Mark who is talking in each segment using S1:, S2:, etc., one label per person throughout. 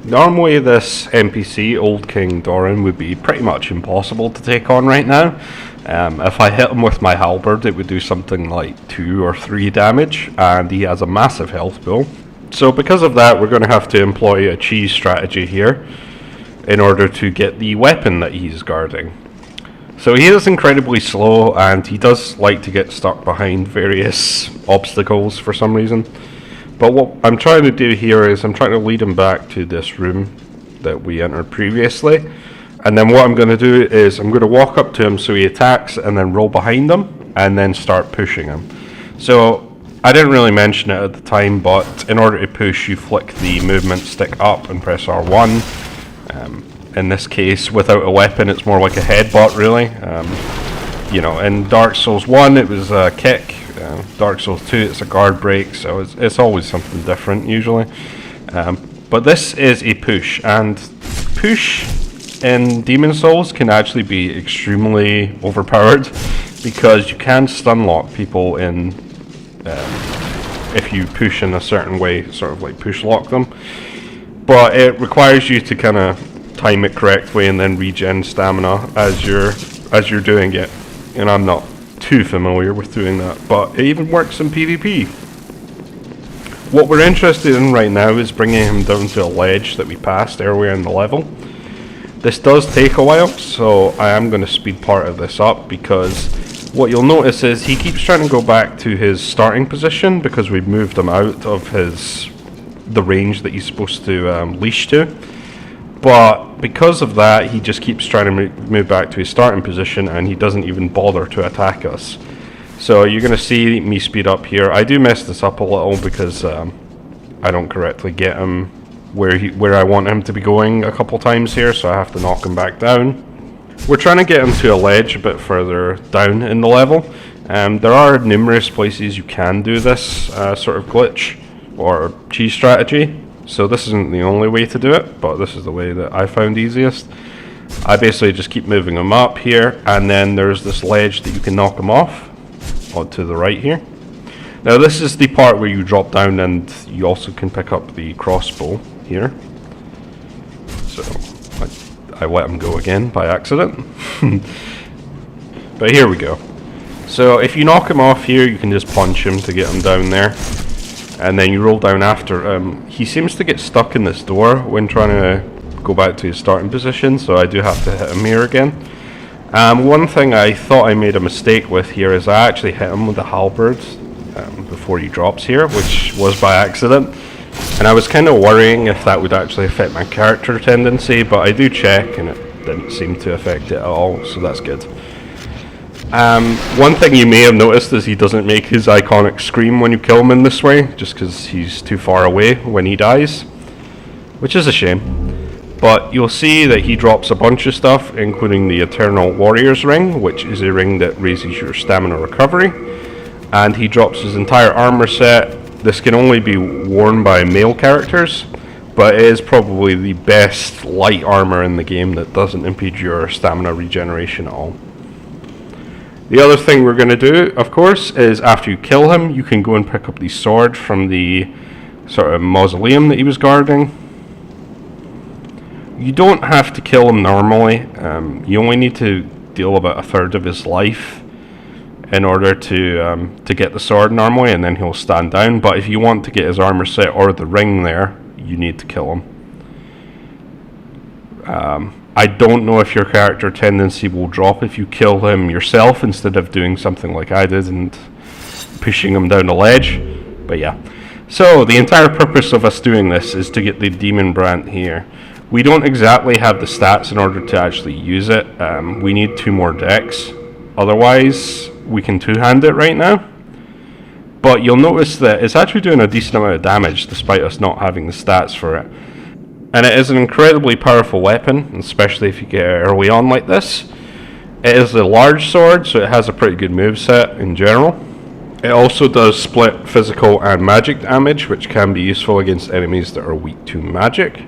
S1: Normally this NPC, Old King Doran, would be pretty much impossible to take on right now. If I hit him with my halberd, it would do something like 2 or 3 damage, and he has a massive health pool. So because of that, we're going to have to employ a cheese strategy here in order to get the weapon that he's guarding. So he is incredibly slow, and he does like to get stuck behind various obstacles for some reason. But what I'm trying to do here is I'm trying to lead him back to this room that we entered previously. And then what I'm going to do is I'm going to walk up to him so he attacks and then roll behind him and then start pushing him. So I didn't really mention it at the time, but in order to push, you flick the movement stick up and press R1. In this case, without a weapon, it's more like a headbutt, really. You know, in Dark Souls 1, it was a kick. Dark Souls 2, it's a guard break, so it's always something different, usually. But this is a push, and push in Demon Souls can actually be extremely overpowered, because you can stun lock people in if you push in a certain way, sort of like push lock them. But it requires you to kind of time it correctly and then regen stamina as you're doing it, and I'm not too familiar with doing that, but it even works in PvP. What we're interested in right now is bringing him down to a ledge that we passed earlier in the level. This does take a while, so I am going to speed part of this up, because what you'll notice is he keeps trying to go back to his starting position because we've moved him out of the range that he's supposed to leash to. But because of that, he just keeps trying to move back to his starting position, and he doesn't even bother to attack us. So you're going to see me speed up here. I do mess this up a little because I don't correctly get him where I want him to be going a couple times here, so I have to knock him back down. We're trying to get him to a ledge a bit further down in the level. There are numerous places you can do this sort of glitch or cheese strategy. So this isn't the only way to do it, but this is the way that I found easiest. I basically just keep moving him up here, and then there's this ledge that you can knock him off to the right here. Now this is the part where you drop down, and you also can pick up the crossbow here. So I let him go again by accident. But here we go. So if you knock him off here, you can just punch him to get him down there. And then you roll down after. He seems to get stuck in this door when trying to go back to his starting position, so I do have to hit him here again. One thing I thought I made a mistake with here is I actually hit him with the halberd before he drops here, which was by accident. And I was kind of worrying if that would actually affect my character tendency, but I do check and it didn't seem to affect it at all, so that's good. One thing you may have noticed is he doesn't make his iconic scream when you kill him in this way, just because he's too far away when he dies, which is a shame. But you'll see that he drops a bunch of stuff, including the Eternal Warrior's Ring, which is a ring that raises your stamina recovery, and he drops his entire armor set. This can only be worn by male characters, but it is probably the best light armor in the game that doesn't impede your stamina regeneration at all. The other thing we're going to do, of course, is after you kill him, you can go and pick up the sword from the sort of mausoleum that he was guarding. You don't have to kill him normally. You only need to deal about a third of his life in order to get the sword normally, and then he'll stand down. But if you want to get his armor set or the ring there, you need to kill him. I don't know if your character tendency will drop if you kill him yourself instead of doing something like I did and pushing him down the ledge, but yeah. So the entire purpose of us doing this is to get the Demonbrand here. We don't exactly have the stats in order to actually use it. We need 2 more decks, otherwise we can two-hand it right now. But you'll notice that it's actually doing a decent amount of damage despite us not having the stats for it. And it is an incredibly powerful weapon, especially if you get it early on like this. It is a large sword, so it has a pretty good moveset in general. It also does split physical and magic damage, which can be useful against enemies that are weak to magic.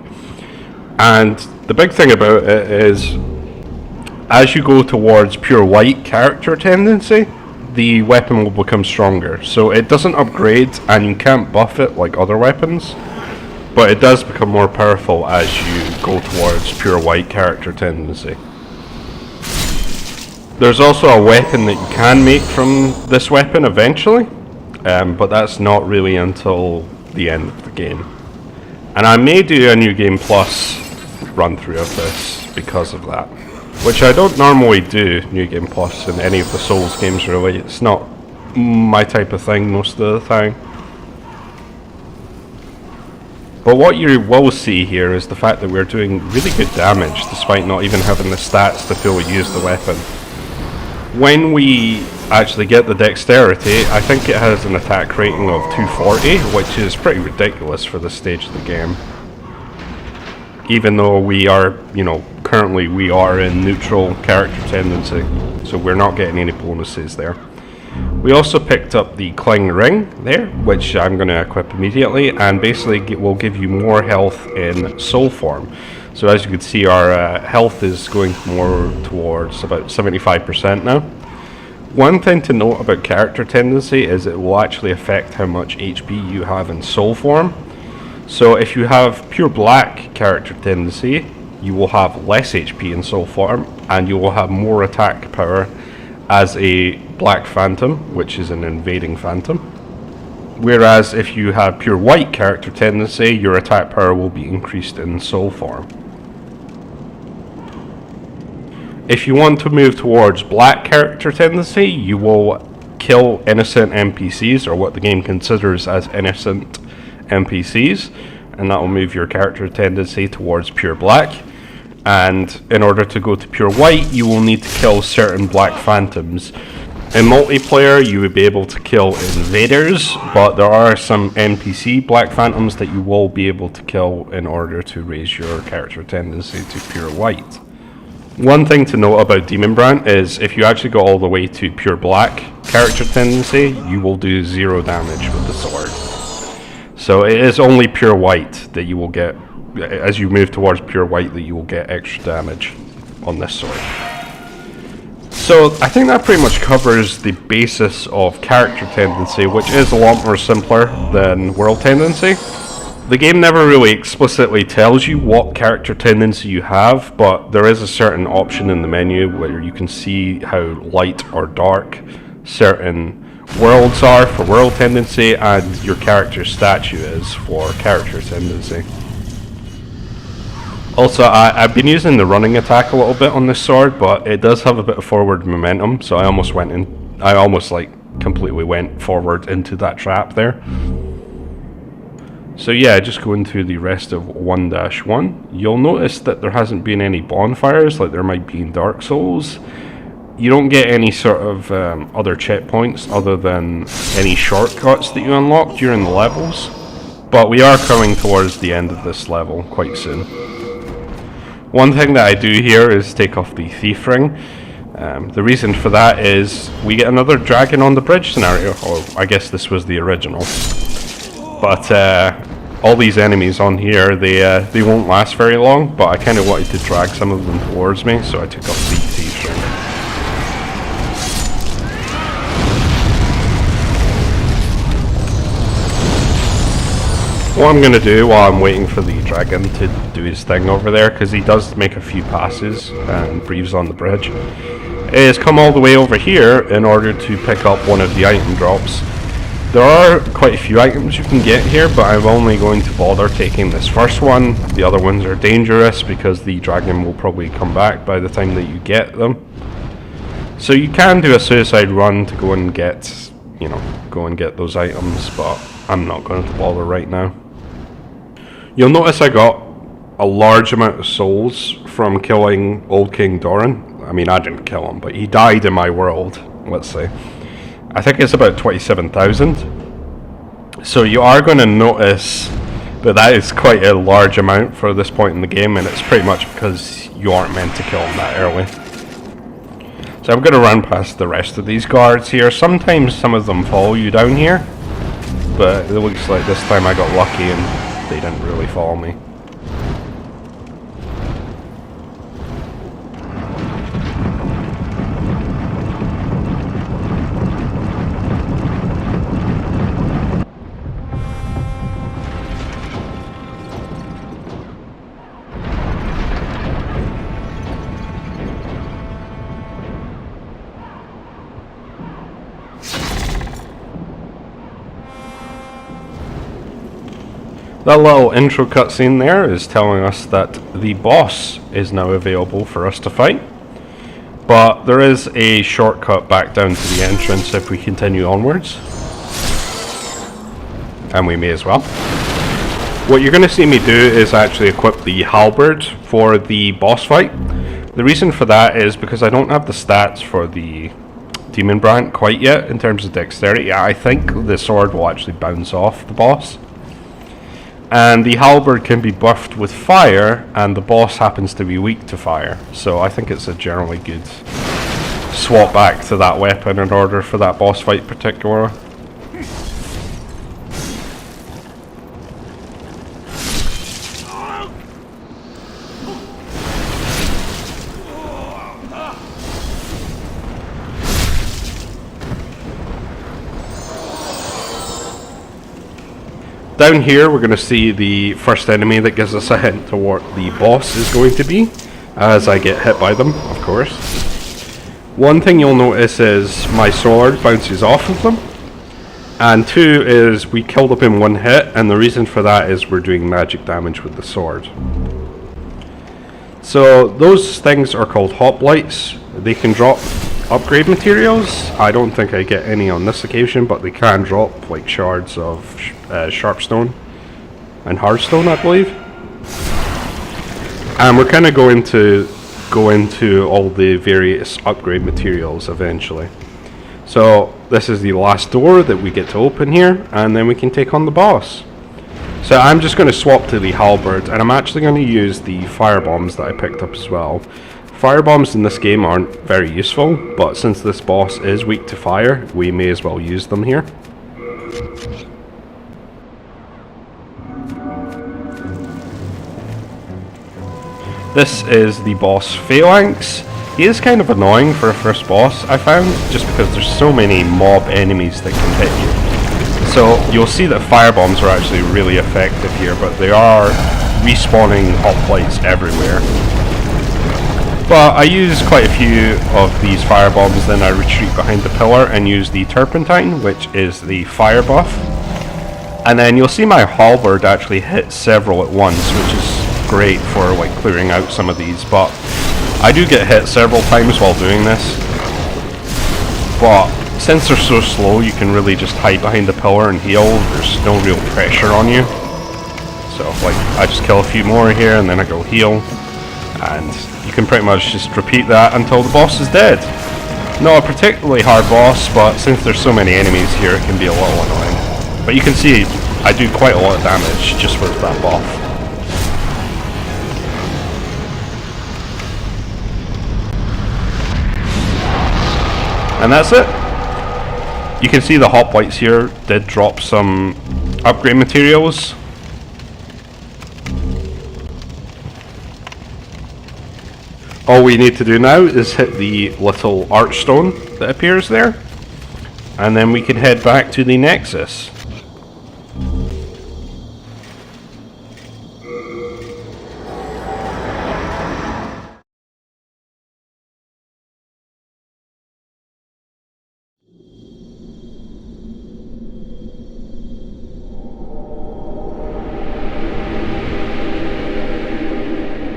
S1: And the big thing about it is, as you go towards pure white character tendency, the weapon will become stronger. So it doesn't upgrade, and you can't buff it like other weapons. but it does become more powerful as you go towards pure white character tendency. There's also a weapon that you can make from this weapon eventually, but that's not really until the end of the game. And I may do a New Game Plus run through of this because of that, which I don't normally do, New Game Plus, in any of the Souls games really. It's not my type of thing most of the time. But what you will see here is the fact that we're doing really good damage despite not even having the stats to fully use the weapon. When we actually get the dexterity, I think it has an attack rating of 240, which is pretty ridiculous for this stage of the game. Even though we are, currently we are in neutral character tendency, so we're not getting any bonuses there. We also picked up the Cling Ring there, which I'm going to equip immediately, and basically will give you more health in soul form. So as you can see, our health is going more towards about 75% now. One thing to note about character tendency is it will actually affect how much HP you have in soul form. So if you have pure black character tendency, you will have less HP in soul form, and you will have more attack power as a black phantom, which is an invading phantom. Whereas if you have pure white character tendency, your attack power will be increased in soul form. If you want to move towards black character tendency, you will kill innocent NPCs, or what the game considers as innocent NPCs, and that will move your character tendency towards pure black. And in order to go to pure white, you will need to kill certain black phantoms. In multiplayer, you would be able to kill invaders, but there are some NPC black phantoms that you will be able to kill in order to raise your character tendency to pure white. One thing to note about Demonbrandt is if you actually go all the way to pure black character tendency, you will do 0 damage with the sword. So it is only pure white that you will get, as you move towards pure white, that you will get extra damage on this sword. So I think that pretty much covers the basis of character tendency, which is a lot more simpler than world tendency. The game never really explicitly tells you what character tendency you have, but there is a certain option in the menu where you can see how light or dark certain worlds are for world tendency and your character statue is for character tendency. Also, I've been using the running attack a little bit on this sword, but it does have a bit of forward momentum, so I almost completely went forward into that trap there. So yeah, just going through the rest of 1-1, you'll notice that there hasn't been any bonfires like there might be in Dark Souls. You don't get any sort of other checkpoints other than any shortcuts that you unlock during the levels, but we are coming towards the end of this level quite soon. One thing that I do here is take off the thief ring. The reason for that is we get another dragon on the bridge scenario, or I guess this was the original. But all these enemies on here, they won't last very long, but I kind of wanted to drag some of them towards me, so I took off the thief ring. What I'm going to do while I'm waiting for the dragon to do his thing over there, because he does make a few passes and breathes on the bridge, is come all the way over here in order to pick up one of the item drops. There are quite a few items you can get here, but I'm only going to bother taking this first one. The other ones are dangerous because the dragon will probably come back by the time that you get them. So you can do a suicide run to go and get, those items, but I'm not going to bother right now. You'll notice I got a large amount of souls from killing Old King Doran. I mean, I didn't kill him, but he died in my world, let's say. I think it's about 27,000. So you are going to notice that is quite a large amount for this point in the game, and it's pretty much because you aren't meant to kill him that early. So I'm going to run past the rest of these guards here. Sometimes some of them follow you down here, but it looks like this time I got lucky and they didn't really follow me. That little intro cutscene there is telling us that the boss is now available for us to fight. But there is a shortcut back down to the entrance if we continue onwards. And we may as well. What you're going to see me do is actually equip the halberd for the boss fight. The reason for that is because I don't have the stats for the Demonbrand quite yet in terms of dexterity. I think the sword will actually bounce off the boss. And the halberd can be buffed with fire, and the boss happens to be weak to fire. So I think it's a generally good swap back to that weapon in order for that boss fight particularly. Down here we're going to see the first enemy that gives us a hint to what the boss is going to be, as I get hit by them, of course. One thing you'll notice is my sword bounces off of them, and two is we kill them in one hit, and the reason for that is we're doing magic damage with the sword. So those things are called hoplites. They can drop upgrade materials. I don't think I get any on this occasion, but they can drop like shards of sharpstone and hardstone, I believe. And we're kind of going to go into all the various upgrade materials eventually. So this is the last door that we get to open here, and then we can take on the boss. So I'm just going to swap to the halberd, and I'm actually going to use the fire bombs that I picked up as well. Fire bombs in this game aren't very useful, but since this boss is weak to fire, we may as well use them here. This is the boss Phalanx. He is kind of annoying for a first boss, I found, just because there's so many mob enemies that can hit you. So you'll see that fire bombs are actually really effective here, but they are respawning hoplites everywhere. But I use quite a few of these fire bombs, then I retreat behind the pillar and use the turpentine, which is the fire buff. And then you'll see my halberd actually hit several at once, which is great for like clearing out some of these, but I do get hit several times while doing this. But since they're so slow, you can really just hide behind the pillar and heal. There's no real pressure on you. So like I just kill a few more here and then I go heal. And you can pretty much just repeat that until the boss is dead. Not a particularly hard boss, but since there's so many enemies here, it can be a little annoying. But you can see I do quite a lot of damage just with that buff. And that's it. You can see the hoplites here did drop some upgrade materials. All we need to do now is hit the little archstone that appears there, and then we can head back to the Nexus.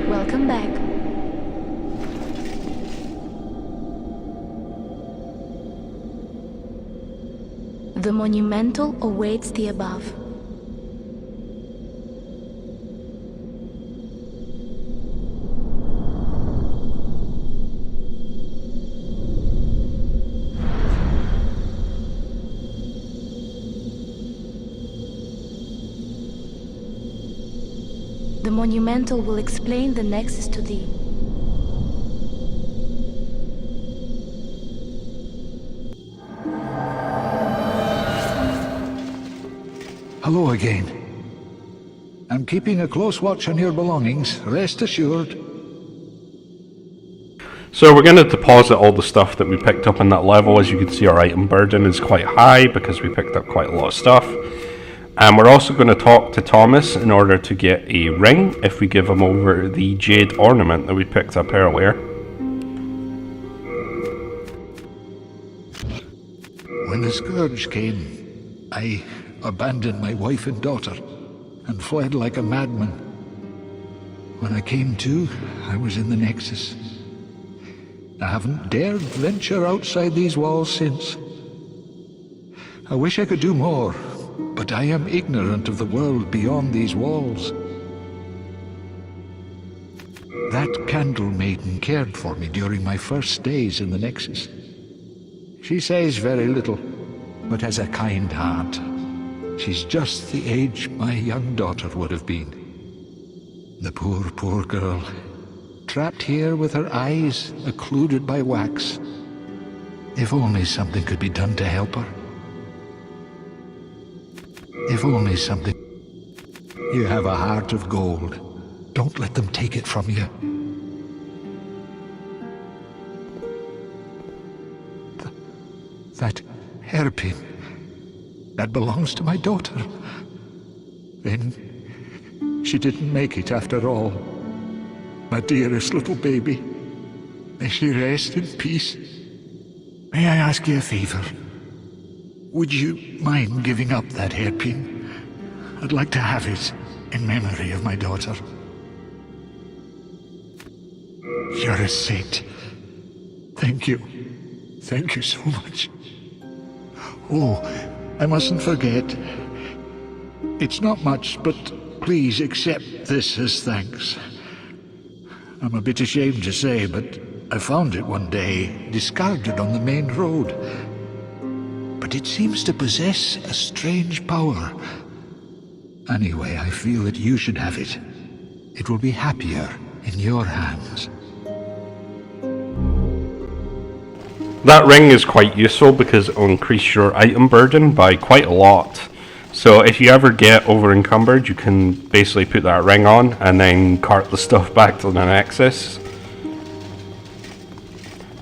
S2: Welcome back. The Monumental awaits the above. The Monumental will explain the Nexus to thee.
S3: Hello again. I'm keeping a close watch on your belongings, rest assured.
S1: So we're going to deposit all the stuff that we picked up in that level. As you can see, our item burden is quite high because we picked up quite a lot of stuff. And we're also going to talk to Thomas in order to get a ring if we give him over the jade ornament that we picked up earlier.
S3: When the scourge came, I abandoned my wife and daughter. and fled like a madman. When I came to, I was in the Nexus. I haven't dared venture outside these walls since. I wish I could do more, but I am ignorant of the world beyond these walls. That Candle Maiden cared for me during my first days in the Nexus. She says very little, but has a kind heart. She's just the age my young daughter would have been. The poor, poor girl, trapped here with her eyes occluded by wax. If only something could be done to help her. If only something... You have a heart of gold. Don't let them take it from you. That hairpin, that belongs to my daughter. Then she didn't make it after all. My dearest little baby. May she rest in peace. May I ask you a favor? Would you mind giving up that hairpin? I'd like to have it in memory of my daughter. You're a saint. Thank you. Thank you so much. Oh, I mustn't forget. It's not much, but please accept this as thanks. I'm a bit ashamed to say, but I found it one day, discarded on the main road. But it seems to possess a strange power. Anyway, I feel that you should have it. It will be happier in your hands.
S1: That ring is quite useful because it will increase your item burden by quite a lot. So if you ever get over encumbered, you can basically put that ring on and then cart the stuff back to the Nexus.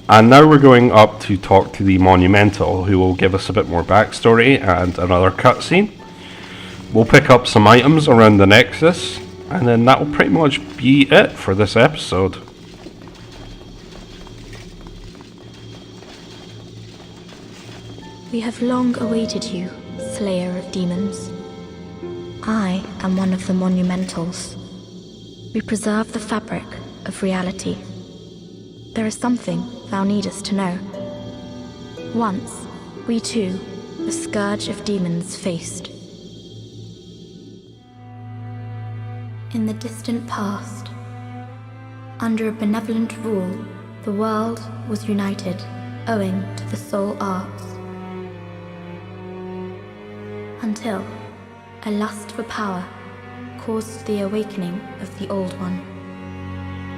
S1: And now we're going up to talk to the Monumental, who will give us a bit more backstory and another cutscene. We'll pick up some items around the Nexus, and then that will pretty much be it for this episode.
S2: We have long awaited you, Slayer of Demons. I am one of the Monumentals. We preserve the fabric of reality. There is something thou needest to know. Once, we too, the scourge of demons faced. In the distant past, under a benevolent rule, the world was united owing to the soul arts. Until a lust for power caused the awakening of the Old One.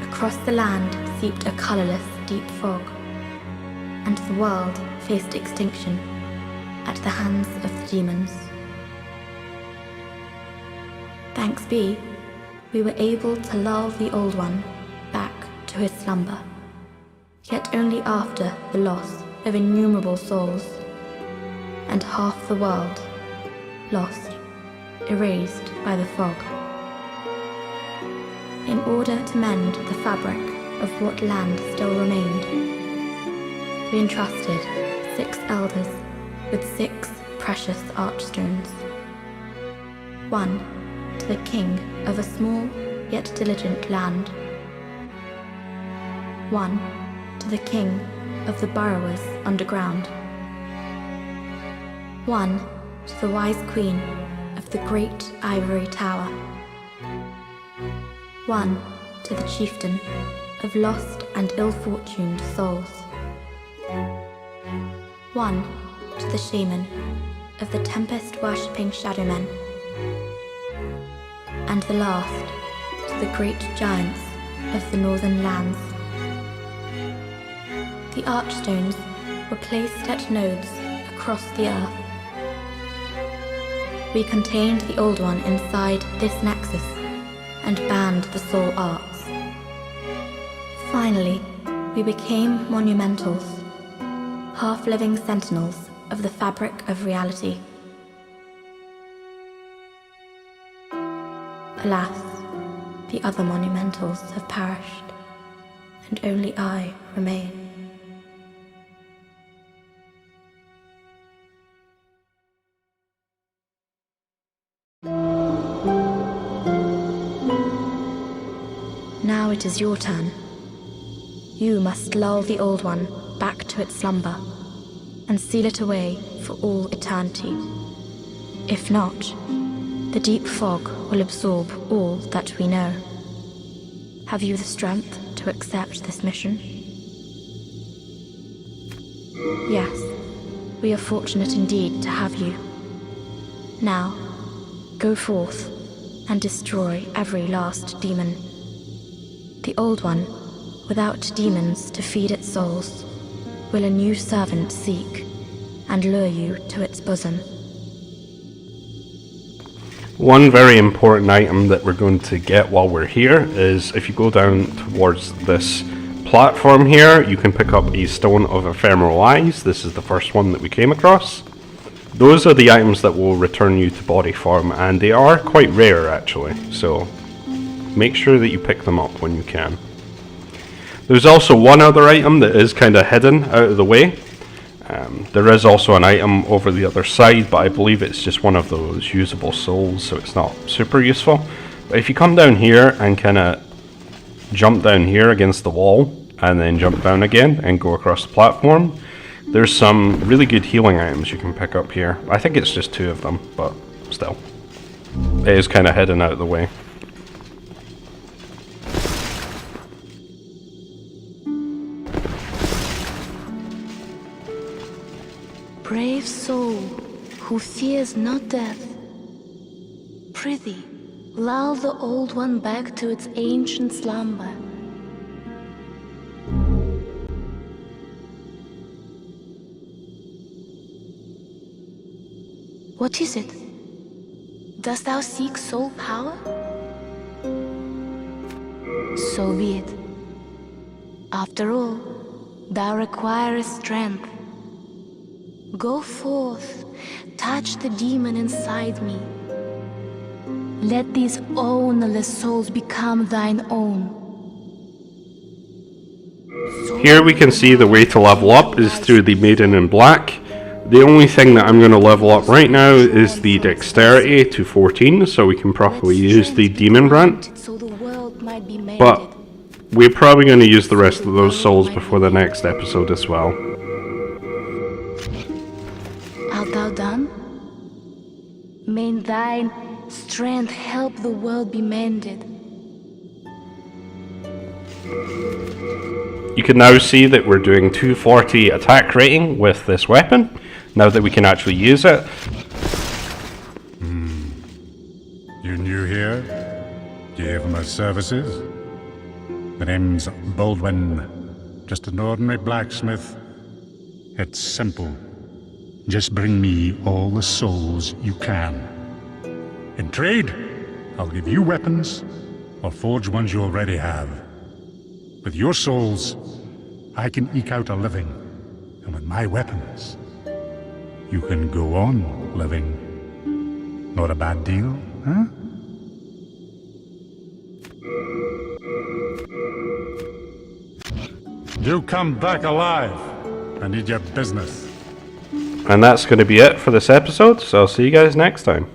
S2: Across the land seeped a colourless, deep fog, and the world faced extinction at the hands of the demons. Thanks be, we were able to lull the Old One back to his slumber, yet only after the loss of innumerable souls, and half the world lost, erased by the fog. In order to mend the fabric of what land still remained, we entrusted 6 elders with 6 precious archstones. 1 to the king of a small yet diligent land. 1 to the king of the burrowers underground. 1 to the wise queen of the great ivory tower. 1 to the chieftain of lost and ill-fortuned souls. 1 to the shaman of the tempest-worshipping shadowmen. And the last to the great giants of the northern lands. The archstones were placed at nodes across the earth. We contained the Old One inside this Nexus and banned the soul arts. Finally, we became Monumentals, half-living sentinels of the fabric of reality. Alas, the other Monumentals have perished, and only I remain. Now it is your turn. You must lull the Old One back to its slumber and seal it away for all eternity. If not, the deep fog will absorb all that we know. Have you the strength to accept this mission? Yes, we are fortunate indeed to have you. Now, go forth and destroy every last demon. The Old One, without demons to feed its souls, will a new servant seek and lure you to its bosom.
S1: One very important item that we're going to get while we're here is if you go down towards this platform here, you can pick up a Stone of Ephemeral Eyes. This is the first one that we came across. Those are the items that will return you to body form, and they are quite rare actually, so make sure that you pick them up when you can. There's also one other item that is kind of hidden out of the way. There is also an item over the other side, but I believe it's just one of those usable souls, so it's not super useful. But if you come down here and kind of jump down here against the wall, and then jump down again and go across the platform, there's some really good healing items you can pick up here. I think it's just 2 of them, but still. It is kind of hidden out of the way.
S2: Brave soul, who fears not death, prithee, lull the Old One back to its ancient slumber. What is it? Dost thou seek soul power? So be it. After all, thou requirest strength. Go forth, touch the demon inside me. Let these ownerless souls become thine own.
S1: Here we can see the way to level up is through the Maiden in Black. The only thing that I'm going to level up right now is the Dexterity to 14, so we can properly use the Demonbrand. But we're probably going to use the rest of those souls before the next episode as well.
S2: Art thou done? May thine strength help the world be mended.
S1: You can now see that we're doing 240 attack rating with this weapon, now that we can actually use it.
S4: You new here? Do you have my services? The name's Baldwin. Just an ordinary blacksmith. It's simple. Just bring me all the souls you can. In trade, I'll give you weapons, or forge ones you already have. With your souls, I can eke out a living. And with my weapons, you can go on living. Not a bad deal, huh? You come back alive. I need your business.
S1: And that's going to be it for this episode, so I'll see you guys next time.